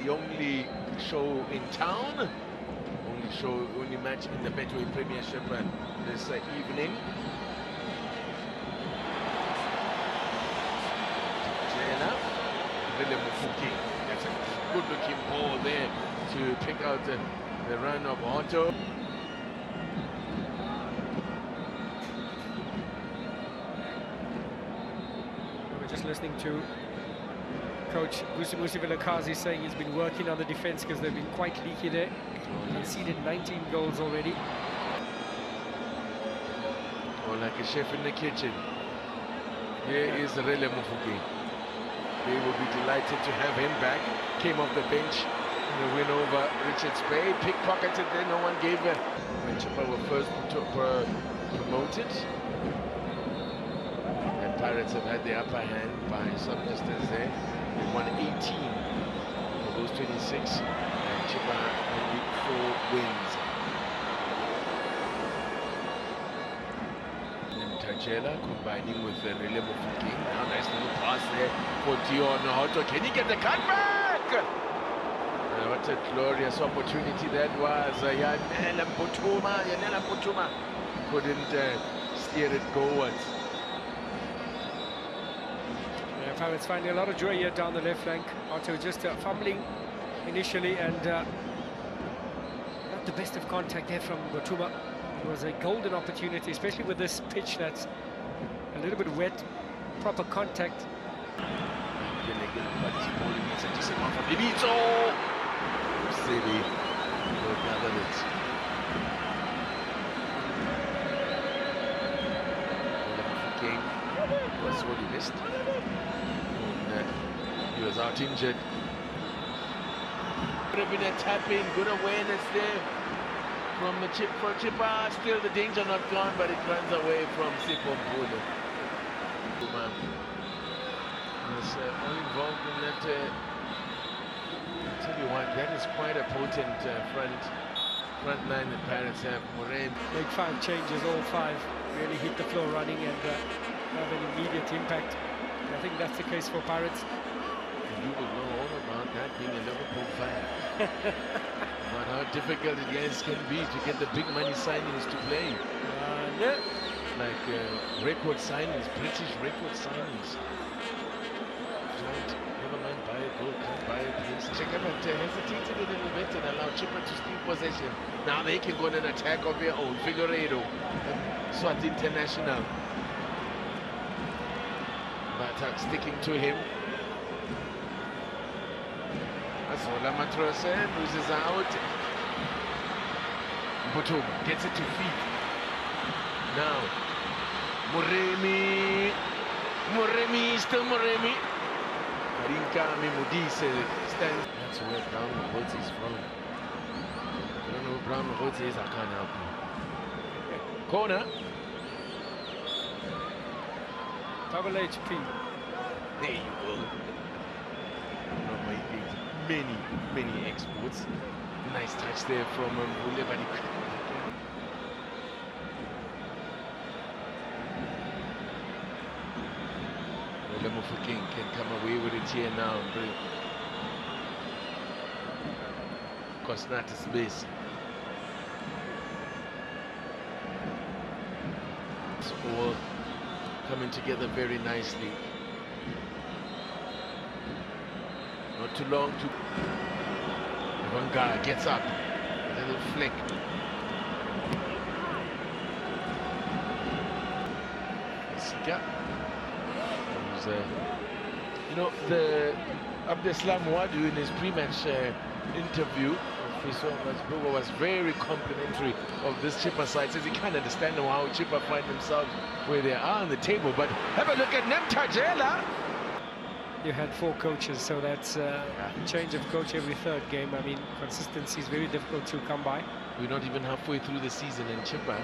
the only show in town, only match in the Betway Premiership this evening. Rele Mofokeng. That's a good-looking ball there to pick out the run of Otto. We're just listening to Coach Musi Vilakazi saying he's been working on the defense because they've been quite leaky there. Conceded 19 goals already. Oh, like a chef in the kitchen. Here is Rele Mofokeng. They will be delighted to have him back. Came off the bench in a win over Richards Bay. Pickpocketed there, no one gave it. When Chippa were first promoted. And Pirates have had the upper hand by some distance there. They won 18 of those 26. And Chippa only 4 wins. Tajela combining with Rele Mofokeng. Now nice little pass there for Dion Otto. Can he get the cutback? What a glorious opportunity that was. Yanela Mputuma couldn't steer it gowards. Yeah, Pirates finding a lot of joy here down the left flank. Otto just fumbling initially and not the best of contact there from Mputuma. It was a golden opportunity, especially with this pitch that's a little bit wet. Proper contact. Was what he missed. And, he was out injured. Could have been a tap-in, good awareness there from the Chippa. Still the danger not gone, but it runs away from Sipho Mpule. Was all involved in that. I'll tell you what, that is quite a potent front line that Pirates have. Moraine. Make 5 changes, all 5 really hit the floor running and have an immediate impact. I think that's the case for Pirates. And you will know all about that being a Liverpool fan. About how difficult it guys can be to get the big money signings to play. Yeah. Like record signings, British record signings. Never mind, buy a goal, can't buy a place. Chippa hesitated a little bit and allowed Chippa to steal possession. Now they can go on an attack of their own. Figueiredo, Swat International. Batak sticking to him. Azola Matrose loses out. Mputuma gets it to feet. Now, Moremi, still Moremi. Arinkami Modise stands. That's where Brown Mahotsi is from. I don't know who Brown Mahotsi is, I can't help you. Corner. Double HP. There you go. Many exports. Nice touch there from Mpule, but he couldn't. Rele Mofokeng can come away with it here now. Cosnata's base. It's all coming together very nicely. Not too long to... Vanga gets up. A little flick. Sika. You know, the Abdeslam Wadu in his pre-match interview, was very complimentary of this Chippa side. Says he can't understand how Chippa find themselves where they are on the table. But have a look at Nemtajela. You had 4 coaches, so that's change of coach every 3rd game. I mean, consistency is very difficult to come by. We're not even halfway through the season, and Chippa,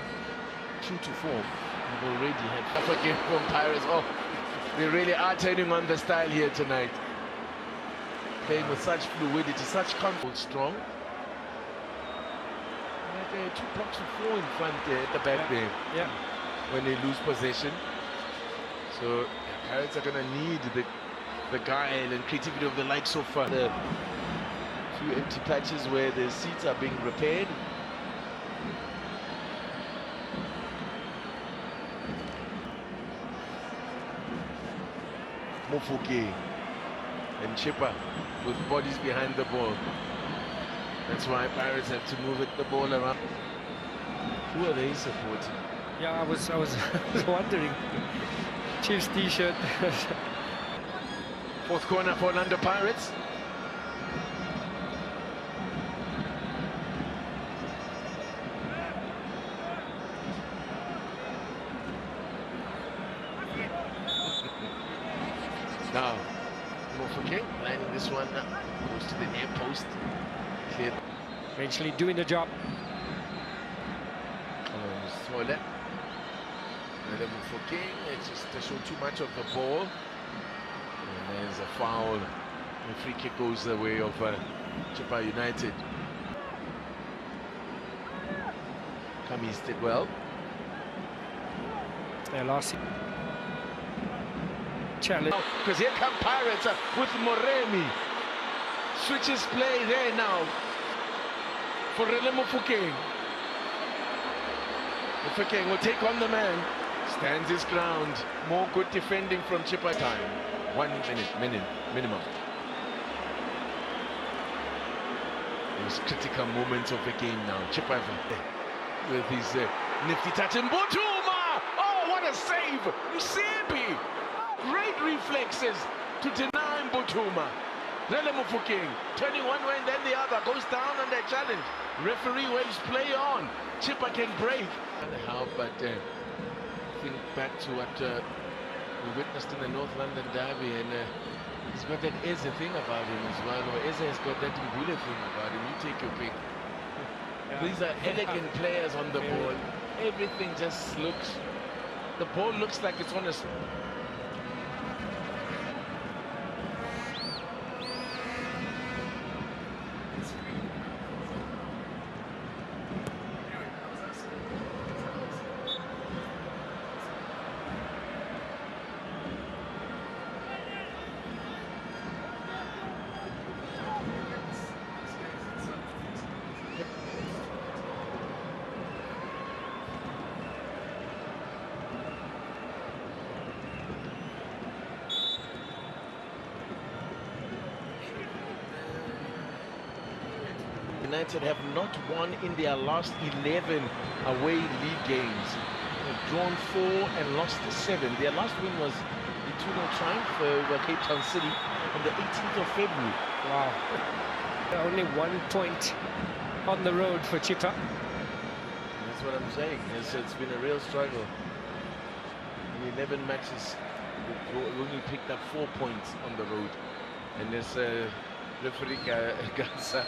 true to form, we've already had half a game from Pirates. Oh, they really are turning on the style here tonight. Playing with such fluidity, such confidence, strong. There are 2 blocks of 4 in front there at the back there. Yeah. When they lose possession. So Pirates are going to need the guile and creativity of the likes of few empty patches where the seats are being repaired. Mofokeng and Chippa with bodies behind the ball. That's why Pirates have to move the ball around. Who are they supporting? Yeah, I was wondering. Chiefs t-shirt. Fourth corner for Orlando Pirates. Now, Mofokeng lining this one up, goes to the near post. Cleared. Eventually doing the job. Rele Mofokeng, it's just to show too much of the ball. And there's a foul. The free kick goes the way of Chippa United. Kamis did well. Their last challenge. Because here come Pirates with Moremi. Switches play there now for Rele Mofokeng. Mofokeng will take on the man. Stands his ground. More good defending from Chippa time. 1 minute minimum. Those critical moments of the game now. Chippa with his nifty touch. And Botuma! Oh, what a save! Msebi! Great reflexes to deny Botuma. Rele Mofokeng turning one way and then the other. Goes down on that challenge. Referee waves play on. Chippa can break. How, but think back to what we witnessed in the North London derby, and he's got that Eze thing about him as well, or Eze has got that Mbule thing about him. You take your pick. Yeah. These are elegant players on the ball. Everything just looks, the ball looks like it's on a... United have not won in their last 11 away league games. They've drawn 4 and lost 7. Their last win was the 2-0 triumph over Cape Town City on the 18th of February. Wow. Only 1 point on the road for Chippa. That's what I'm saying. It's been a real struggle. In 11 matches, they've only picked up 4 points on the road. And this referee Gansa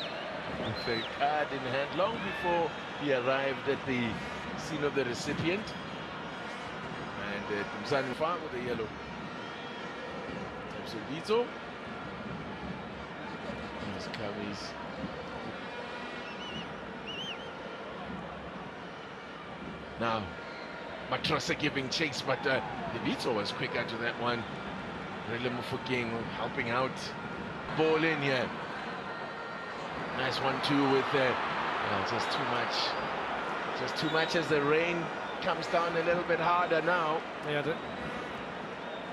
with a card in hand long before he arrived at the scene of the recipient. And Mzani Fa with the yellow. Vito. Here's Kamis. Now, Matrosa giving chase, but Vito was quicker to that one. Rele Mofokeng helping out. Ball in here. Nice 1-2 with just too much. Just too much as the rain comes down a little bit harder now. Yeah, the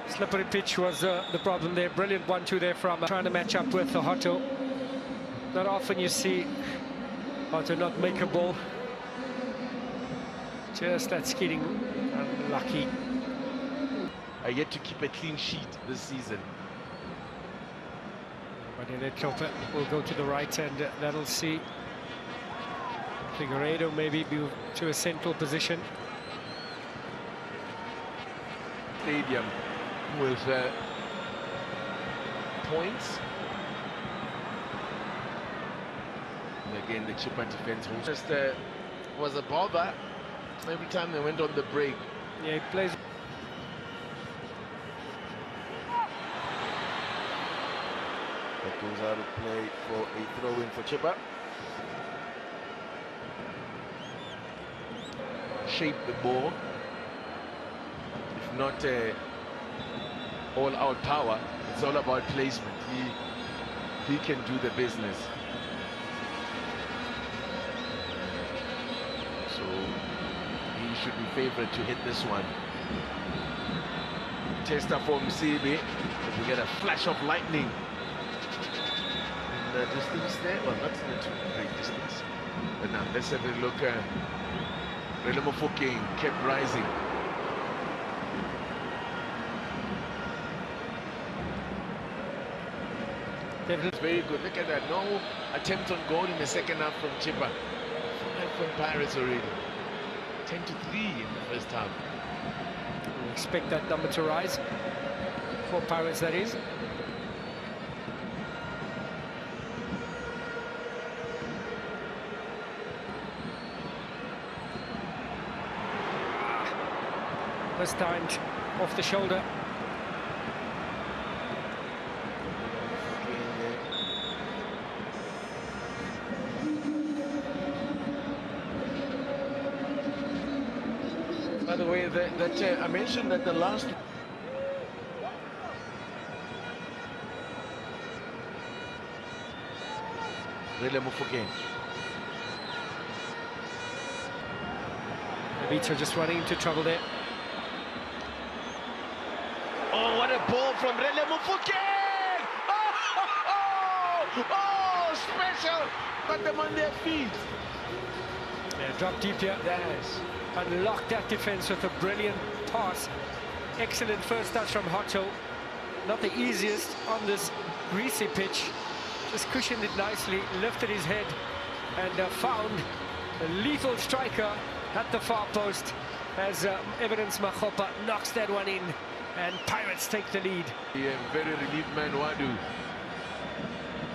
slippery pitch was the problem there. Brilliant 1-2 there from trying to match up with Hoto. Not often you see Hoto not make a ball. Just that skidding, unlucky. Are yet to keep a clean sheet this season. Chopper will go to the right, and that'll see Figueiredo maybe move to a central position. Stadium with points. And again, the Chippa defense just was a bother every time they went on the break. Yeah, he plays. That goes out of play for a throw-in for Chippa. Shape the ball. If not all-out power, it's all about placement. He can do the business. so he should be favourite to hit this one. Tester for Msibi. We get a flash of lightning in the distance there. Well, not in the too great distance. But now let's have a look. Rele Mofokeng kept rising. It's very good. Look at that. No attempt on goal in the second half from Chippa. 5 from Pirates already. 10-3 in the first half. We expect that number to rise for Pirates, that is. This time off the shoulder. By the way, I mentioned that the last... Rele Mofokeng. Vita just running into trouble there. Oh, what a ball from Rele Mofokeng! Oh, special! Got them on their feet. Yeah, drop deep here. Yes. Unlocked that defense with a brilliant pass. Excellent first touch from Hotto. Not the easiest on this greasy pitch. Just cushioned it nicely, lifted his head, and found a lethal striker at the far post as Evidence Makgopa knocks that one in, and Pirates take the lead. Yeah, very relieved man, Wadu.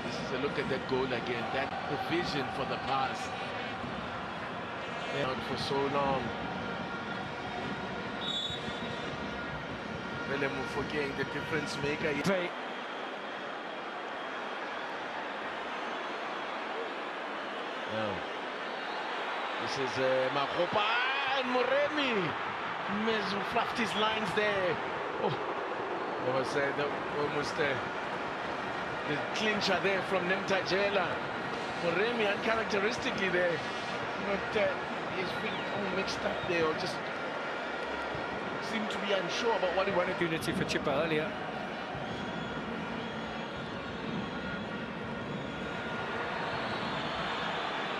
This is a look at that goal again. That the vision for the pass. Out for so long. Rele Mofokeng, the difference maker. Play. Now, this is Makgopa and Moremi. Mezu fluffed his lines there. Oh, that was almost the clincher there from Nemtajela. Moremi uncharacteristically there. But he's been all mixed up there, or just seemed to be unsure about what he wanted. Opportunity for Chippa earlier.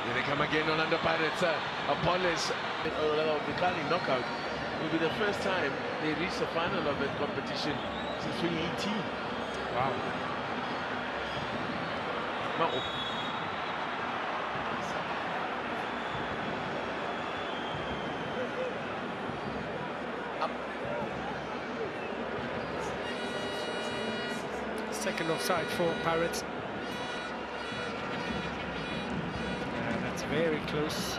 Here they come again on under Pirates. Apollos, Bikali knockout. Will be the first time they reach the final of that competition since 2018. Wow. Second offside for Pirates. That's very close.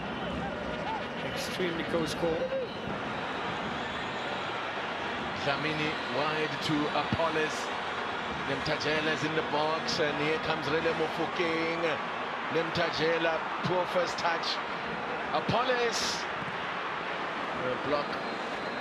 Extremely close call. Dlamini wide to Apollos. Nemtajela's in the box, and here comes Rele Mofokeng. Nemtajela, poor first touch. Apollos. Block